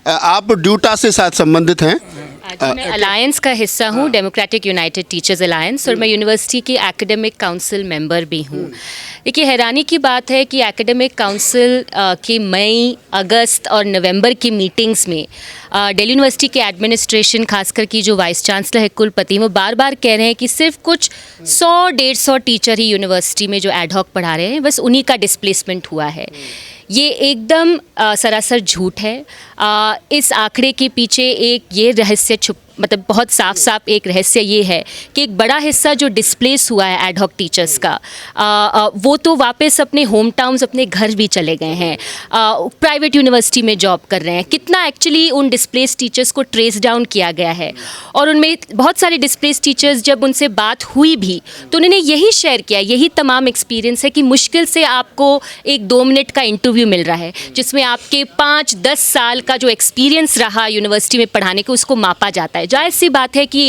आप ड्यूटा से साथ संबंधित हैं? मैं अलायंस का हिस्सा हूँ, डेमोक्रेटिक यूनाइटेड टीचर्स अलायंस, और मैं यूनिवर्सिटी की एकेडमिक काउंसिल मेंबर भी हूँ। देखिए, हैरानी की बात है कि एकेडमिक काउंसिल की मई, अगस्त और नवंबर की मीटिंग्स में दिल्ली यूनिवर्सिटी के एडमिनिस्ट्रेशन, खासकर की जो वाइस चांसलर है, कुलपति, वो बार बार कह रहे हैं कि सिर्फ कुछ 100-150 टीचर ही यूनिवर्सिटी में जो एडहॉक पढ़ा रहे हैं, बस उन्हीं का डिस्प्लेसमेंट हुआ है। ये एकदम सरासर झूठ है। इस आंकड़े के पीछे एक ये रहस्य मतलब बहुत साफ साफ एक रहस्य ये है कि एक बड़ा हिस्सा जो डिस्प्लेस हुआ है एडहॉक टीचर्स का, वो तो वापस अपने होम टाउन्स, अपने घर भी चले गए हैं, प्राइवेट यूनिवर्सिटी में जॉब कर रहे हैं। कितना एक्चुअली उन डिस्प्लेस टीचर्स को ट्रेस डाउन किया गया है, और उनमें बहुत सारे डिस्प्लेस टीचर्स, जब उनसे बात हुई भी तो उन्होंने यही शेयर किया, यही तमाम एक्सपीरियंस है कि मुश्किल से आपको एक 2 मिनट का इंटरव्यू मिल रहा है जिसमें आपके 5-10 साल का जो एक्सपीरियंस रहा यूनिवर्सिटी में पढ़ाने के, उसको मापा जाता है। जाहिर सी बात है कि ये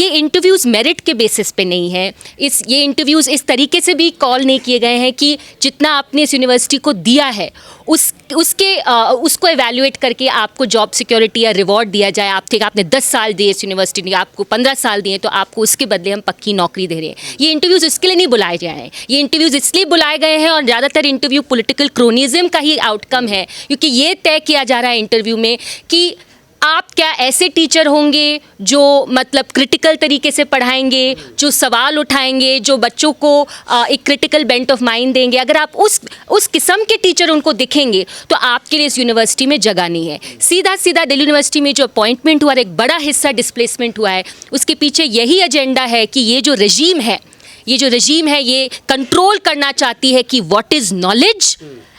इंटरव्यूज़ मेरिट के बेसिस पे नहीं है। ये इंटरव्यूज़ इस तरीके से भी कॉल नहीं किए गए हैं कि जितना आपने इस यूनिवर्सिटी को दिया है उसको एवेल्युएट करके आपको जॉब सिक्योरिटी या रिवॉर्ड दिया जाए। आपने 10 साल दिए इस यूनिवर्सिटी ने, आपको 15 साल दिए, तो आपको उसके बदले हम पक्की नौकरी दे रहे हैं। ये इंटरव्यूज़ इसके लिए नहीं बुलाए गए हैं, ये इंटरव्यूज़ इसलिए बुलाए गए हैं, और ज़्यादातर इंटरव्यू पॉलिटिकल क्रोनिज्म का ही आउटकम है, क्योंकि ये तय किया जा रहा है इंटरव्यू में कि आप क्या ऐसे टीचर होंगे जो मतलब क्रिटिकल तरीके से पढ़ाएंगे, जो सवाल उठाएंगे, जो बच्चों को एक क्रिटिकल बेंट ऑफ माइंड देंगे। अगर आप उस किस्म के टीचर उनको दिखेंगे तो आपके लिए इस यूनिवर्सिटी में जगह नहीं है। सीधा दिल्ली यूनिवर्सिटी में जो अपॉइंटमेंट हुआ, एक बड़ा हिस्सा डिस्प्लेसमेंट हुआ है, उसके पीछे यही एजेंडा है कि ये जो रजीम है ये कंट्रोल करना चाहती है कि what is knowledge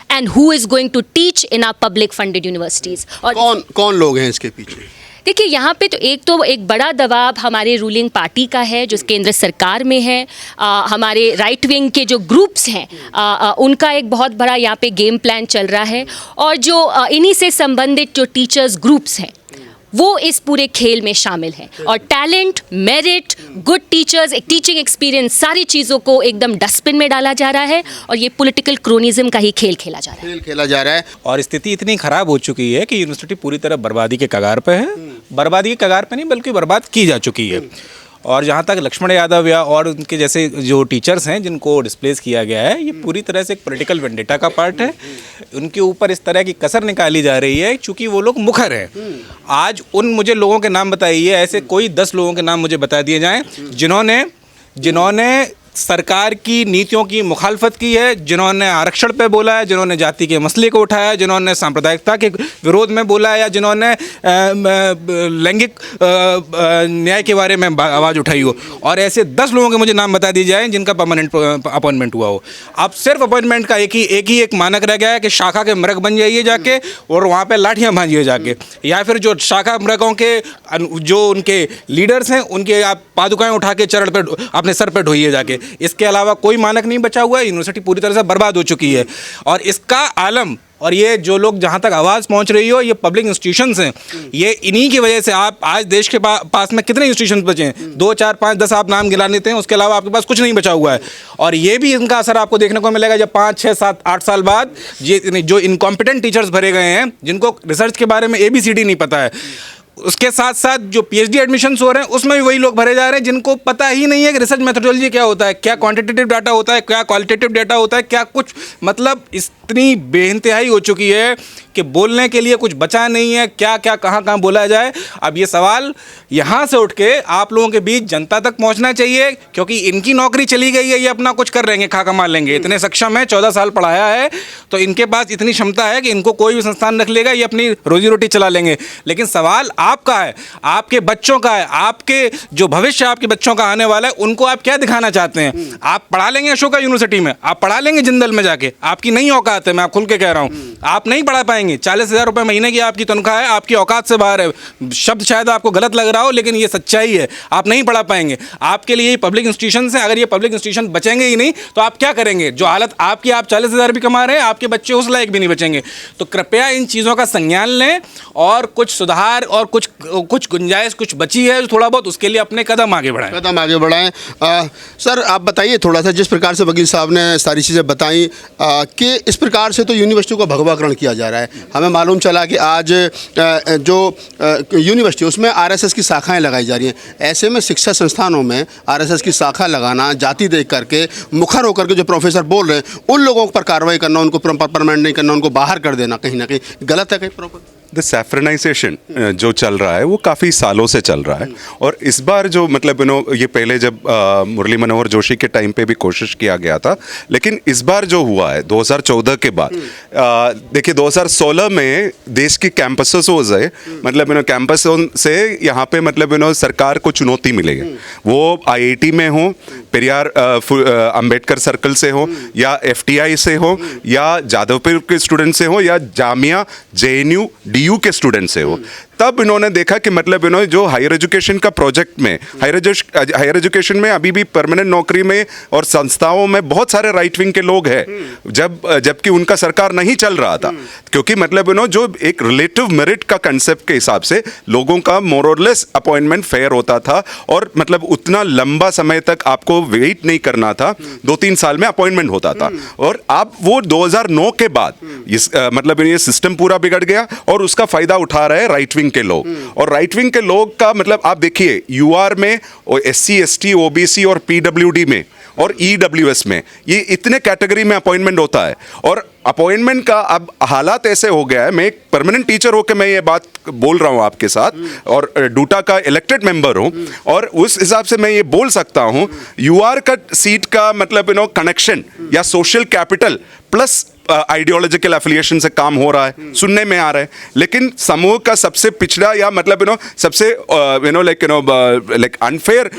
and who is going to teach in our public funded universities। और कौन लोग हैं इसके पीछे? देखिए, यहाँ पे तो एक बड़ा दबाव हमारे रूलिंग पार्टी का है जो केंद्र सरकार में है। हमारे राइट विंग के जो ग्रुप्स हैं उनका एक बहुत बड़ा यहाँ पे गेम प्लान चल रहा है, और जो इन्हीं से संबंधित जो टीचर्स ग्रुप्स हैं वो इस पूरे खेल में शामिल हैं। और टैलेंट, मेरिट, गुड टीचर्स, एक टीचिंग एक्सपीरियंस, सारी चीज़ों को एकदम डस्टबिन में डाला जा रहा है, और ये पॉलिटिकल क्रोनिज्म का ही खेल खेला जा रहा है। और स्थिति इतनी खराब हो चुकी है कि यूनिवर्सिटी पूरी तरह बर्बादी के कगार पे है। बर्बादी के कगार पे नहीं, बल्कि बर्बाद की जा चुकी है। और जहाँ तक लक्ष्मण यादव या और उनके जैसे जो टीचर्स हैं जिनको डिस्प्लेस किया गया है, ये पूरी तरह से एक पॉलिटिकल वेंडेटा का पार्ट है। उनके ऊपर इस तरह की कसर निकाली जा रही है क्योंकि वो लोग मुखर हैं। आज मुझे लोगों के नाम बताइए, ऐसे कोई 10 लोगों के नाम मुझे बता दिए जाएं जिन्होंने सरकार की नीतियों की मुखालफत की है, जिन्होंने आरक्षण पे बोला है, जिन्होंने जाति के मसले को उठाया है, जिन्होंने सांप्रदायिकता के विरोध में बोला है, या जिन्होंने लैंगिक न्याय के बारे में आवाज़ उठाई हो। और ऐसे 10 लोगों के मुझे नाम बता दिए जाएं जिनका परमानेंट अपॉइंटमेंट हुआ हो। अब सिर्फ अपॉइंटमेंट का एक मानक रह गया है कि शाखा के मृग बन जाइए जाके और वहाँ पर लाठियाँ भांजिए जाके, या फिर जो शाखा मृगों के जो उनके लीडर्स हैं उनके आप पादुकाएँ उठा के चरण पर अपने सर पर ढोइए जाके। इसके अलावा कोई मानक नहीं बचा हुआ है। यूनिवर्सिटी पूरी तरह से बर्बाद हो चुकी है, और इसका आलम, और ये जो लोग जहाँ तक आवाज़ पहुँच रही हो, ये पब्लिक इंस्टीट्यूशंस हैं, ये इन्हीं की वजह से। आप आज देश के पास में कितने इंस्टीट्यूशंस बचे हैं? 2, 4, 5, 10 आप नाम गिना लेते हैं, उसके अलावा आपके पास कुछ नहीं बचा हुआ है। और ये भी इनका असर आपको देखने को मिलेगा जब 5, 6, 7, 8 साल बाद ये जो इनकॉम्पिटेंट टीचर्स भरे गए हैं, जिनको रिसर्च के बारे में ABCD नहीं पता है, उसके साथ साथ जो PhD एडमिशन्स हो रहे हैं उसमें भी वही लोग भरे जा रहे हैं जिनको पता ही नहीं है कि रिसर्च मेथोडोलॉजी क्या होता है, क्या क्वांटिटेटिव डाटा होता है, क्या क्वालिटेटिव डाटा होता है, क्या कुछ। मतलब इतनी बेइंतहाई हो चुकी है कि बोलने के लिए कुछ बचा नहीं है, क्या क्या कहाँ बोला जाए। अब ये सवाल यहाँ से उठ के आप लोगों के बीच जनता तक पहुँचना चाहिए, क्योंकि इनकी नौकरी चली गई है, ये अपना कुछ कर रहेंगे, खा कमा लेंगे। इतने सक्षम है, 14 साल पढ़ाया है, तो इनके पास इतनी क्षमता है कि इनको कोई भी संस्थान रख लेगा, ये अपनी रोजी रोटी चला लेंगे। लेकिन सवाल आपका है, आपके बच्चों का है, आपके जो भविष्य आपके बच्चों का आने वाला है, उनको आप क्या दिखाना चाहते हैं? आप पढ़ा लेंगे अशोका यूनिवर्सिटी में, आप पढ़ा लेंगे जिंदल में जाके, आपकी नहीं औकात है, मैं आप खुल के कह रहा हूँ, आप नहीं पढ़ा पाएंगे। 40,000 रुपये महीने की आपकी तनख्वाह है, आपकी औकात से बाहर है। शब्द शायद आपको गलत लग रहा हो, लेकिन ये सच्चाई है, आप नहीं पढ़ा पाएंगे। आपके लिए ये पब्लिक इंस्टीट्यूशन है, अगर ये पब्लिक इंस्टीट्यूशन बचेंगे ही नहीं तो आप क्या करेंगे? जो हालत आपकी, आप 40,000 भी कमा रहे हैं, आपके बच्चे उस लायक भी नहीं बचेंगे। तो कृपया इन चीज़ों का संज्ञान लें, और कुछ सुधार और कुछ गुंजाइश कुछ बची है जो थोड़ा बहुत, उसके लिए अपने कदम आगे बढ़ाएं। सर आप बताइए थोड़ा सा, जिस प्रकार से वकील साहब ने सारी चीज़ें बताई कि इस प्रकार से तो यूनिवर्सिटी को भगवाकरण किया जा रहा है, हमें मालूम चला कि आज जो यूनिवर्सिटी उसमें आरएसएस की शाखाएं लगाई जा रही हैं। ऐसे में शिक्षा संस्थानों में आरएसएस की शाखा लगाना, जाति देख करके मुखर होकर के जो प्रोफेसर बोल रहे हैं उन लोगों पर कार्रवाई करना, उनको परमानेंट नहीं करना, उनको बाहर कर देना कहीं ना कहीं गलत है कहीं प्रॉपर। द सैफ्रनाइजेशन जो चल रहा है वो काफ़ी सालों से चल रहा है, और इस बार जो मतलब ये पहले जब मुरली मनोहर जोशी के टाइम पे भी कोशिश किया गया था, लेकिन इस बार जो हुआ है 2014 के बाद, देखिए 2016 में देश की कैंपसेस हो गए, मतलब कैंपस से यहाँ पे मतलब सरकार को चुनौती मिलेगी, वो आईआईटी में हो, पेरियार अंबेडकर सर्कल से हो, या एफटीआई से हो, या जादवपुर के स्टूडेंट से हो, या जामिया जेएनयू डीयू के स्टूडेंट से हो। तब इन्होंने देखा कि मतलब जो हायर एजुकेशन का प्रोजेक्ट में, हायर एजुकेशन में अभी भी परमानेंट नौकरी में और संस्थाओं में बहुत सारे राइट विंग के लोग हैं, जबकि उनका सरकार नहीं चल रहा था, क्योंकि मतलब जो एक रिलेटिव मेरिट का कंसेप्ट के हिसाब से लोगों का मोर और लेस अपॉइंटमेंट फेयर होता था, और मतलब उतना लंबा समय तक आपको वेट नहीं करना था, 2-3 साल में अपॉइंटमेंट होता था। और अब वो 2009 के बाद मतलब ये सिस्टम पूरा बिगड़ गया, और उसका फायदा उठा रहे राइट विंग के लोग। और राइट विंग के लोग का मतलब आप देखिए यूआर में, एससी एसटी ओबीसी और पीडब्ल्यूडी में और ईडब्ल्यूएस में, ये इतने कैटेगरी में अपॉइंटमेंट होता है। और अपॉइंटमेंट का अब हालात ऐसे हो गया है, मैं एक परमानेंट टीचर होकर मैं ये बात बोल रहा हूँ आपके साथ, और डूटा का इलेक्टेड मेंबर हूँ, और उस हिसाब से मैं ये बोल सकता हूँ यूआर का सीट का मतलब कनेक्शन या social capital plus ideological affiliation से काम हो रहा है, सुनने में आ रहा है। लेकिन समूह का सबसे पिछड़ा या मतलब सबसे लाइक अनफेयर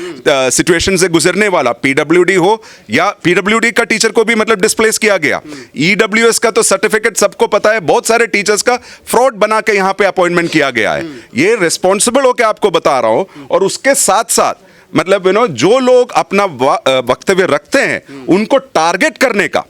सिचुएशन से गुजरने वाला पीडब्ल्यूडी हो, या पीडब्ल्यूडी का टीचर को भी मतलब डिस्प्लेस किया गया। ईडब्ल्यूएस का तो सर्टिफिकेट सबको पता है, बहुत सारे टीचर्स का फ्रॉड बना के यहाँ पे अपॉइंटमेंट किया गया है। ये रिस्पॉन्सिबल होकर आपको बता रहा हूँ। और उसके साथ साथ मतलब जो लोग अपना वक्तव्य रखते हैं उनको टारगेट करने का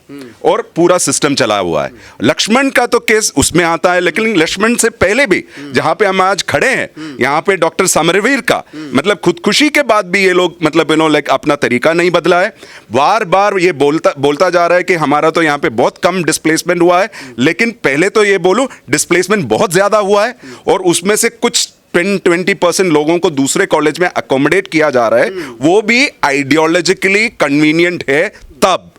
और पूरा सिस्टम चला हुआ है। लक्ष्मण का तो केस उसमें आता है, लेकिन लक्ष्मण से पहले भी जहां पे हम आज खड़े हैं, यहाँ पे डॉक्टर समरवीर का मतलब खुदकुशी के बाद भी ये लोग मतलब लाइक अपना तरीका नहीं बदला है। बार बार ये बोलता जा रहा है कि हमारा तो यहाँ पे बहुत कम डिस्प्लेसमेंट हुआ है, लेकिन पहले तो ये बोलूं डिस्प्लेसमेंट बहुत ज्यादा हुआ है, और उसमें से कुछ 20% लोगों को दूसरे कॉलेज में अकोमोडेट किया जा रहा है, वो भी आइडियोलॉजिकली कन्वीनियंट है। तब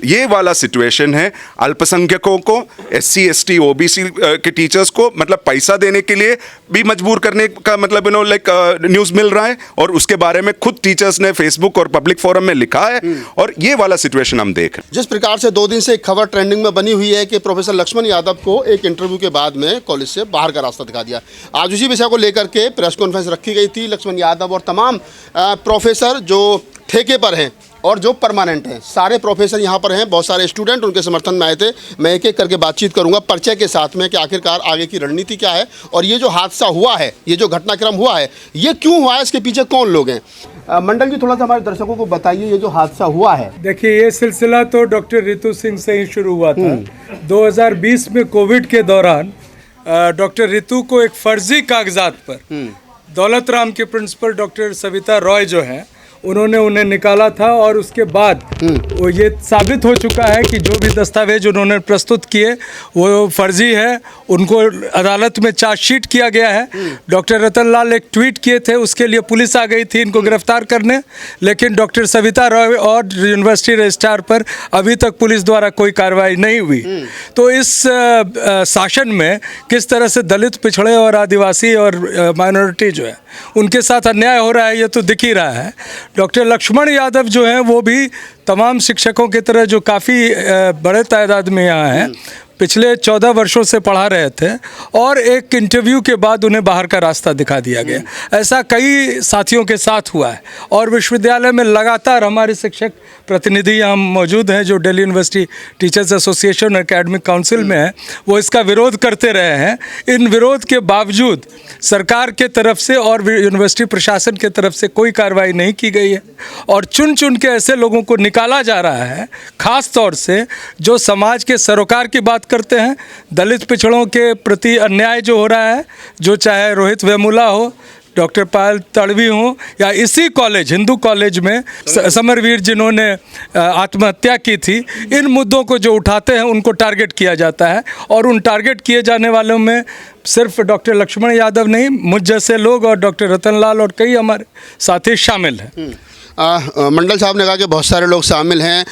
ये वाला सिचुएशन है। अल्पसंख्यकों को, एससी एसटी ओबीसी के टीचर्स को मतलब पैसा देने के लिए भी मजबूर करने का मतलब लाइक न्यूज़ मिल रहा है, और उसके बारे में खुद टीचर्स ने फेसबुक और पब्लिक फोरम में लिखा है, और ये वाला सिचुएशन हम देख रहे हैं। जिस प्रकार से 2 दिन से एक खबर ट्रेंडिंग में बनी हुई है कि प्रोफेसर लक्ष्मण यादव को एक इंटरव्यू के बाद में कॉलेज से बाहर का रास्ता दिखा दिया। आज उसी विषय को लेकर के प्रेस कॉन्फ्रेंस रखी गई थी। लक्ष्मण यादव और तमाम प्रोफेसर जो ठेके पर हैं और जो परमानेंट हैं, सारे प्रोफेसर यहाँ पर हैं, बहुत सारे स्टूडेंट उनके समर्थन में आए थे। मैं एक एक करके बातचीत करूँगा परिचय के साथ में कि आखिरकार आगे की रणनीति क्या है, और ये जो हादसा हुआ है, ये जो घटनाक्रम हुआ है, ये क्यों हुआ है, इसके पीछे कौन लोग हैं। मंडल जी, थोड़ा सा हमारे दर्शकों को बताइए ये जो हादसा हुआ है। देखिए, ये सिलसिला तो डॉक्टर रितु सिंह से ही शुरू हुआ था। 2020 में कोविड के दौरान डॉक्टर रितु को एक फर्जी कागजात पर दौलत राम के प्रिंसिपल डॉक्टर सविता रॉय जो हैं, उन्होंने उन्हें निकाला था, और उसके बाद वो ये साबित हो चुका है कि जो भी दस्तावेज उन्होंने प्रस्तुत किए वो फर्जी है। उनको अदालत में चार्जशीट किया गया है। डॉक्टर रतन लाल एक ट्वीट किए थे, उसके लिए पुलिस आ गई थी इनको गिरफ्तार करने, लेकिन डॉक्टर सविता रॉय और यूनिवर्सिटी रजिस्ट्रार पर अभी तक पुलिस द्वारा कोई कार्रवाई नहीं हुई। तो इस शासन में किस तरह से दलित, पिछड़े और आदिवासी और माइनॉरिटी जो है उनके साथ अन्याय हो रहा है, ये तो दिख ही रहा है। डॉक्टर लक्ष्मण यादव जो हैं वो भी तमाम शिक्षकों की तरह जो काफ़ी बड़े तादाद में यहाँ हैं, पिछले 14 वर्षों से पढ़ा रहे थे, और एक इंटरव्यू के बाद उन्हें बाहर का रास्ता दिखा दिया गया। ऐसा कई साथियों के साथ हुआ है, और विश्वविद्यालय में लगातार हमारे शिक्षक प्रतिनिधि यहाँ मौजूद हैं जो दिल्ली यूनिवर्सिटी टीचर्स एसोसिएशन और एकेडमिक काउंसिल में हैं, वो इसका विरोध करते रहे हैं। इन विरोध के बावजूद सरकार के तरफ से और यूनिवर्सिटी प्रशासन के तरफ से कोई कार्रवाई नहीं की गई है, और चुन चुन के ऐसे लोगों को निकाला जा रहा है, ख़ास तौर से जो समाज के सरोकार की बात करते हैं, दलित पिछड़ों के प्रति अन्याय जो हो रहा है, जो चाहे रोहित वेमुला हो, डॉक्टर पायल तड़वी हों, या इसी कॉलेज हिंदू कॉलेज में समरवीर जिन्होंने आत्महत्या की थी, इन मुद्दों को जो उठाते हैं उनको टारगेट किया जाता है। और उन टारगेट किए जाने वालों में सिर्फ डॉक्टर लक्ष्मण यादव नहीं, मुझ जैसे लोग और डॉक्टर रतनलाल और कई हमारे साथी शामिल हैं। मंडल साहब ने कहा कि बहुत सारे लोग शामिल हैं।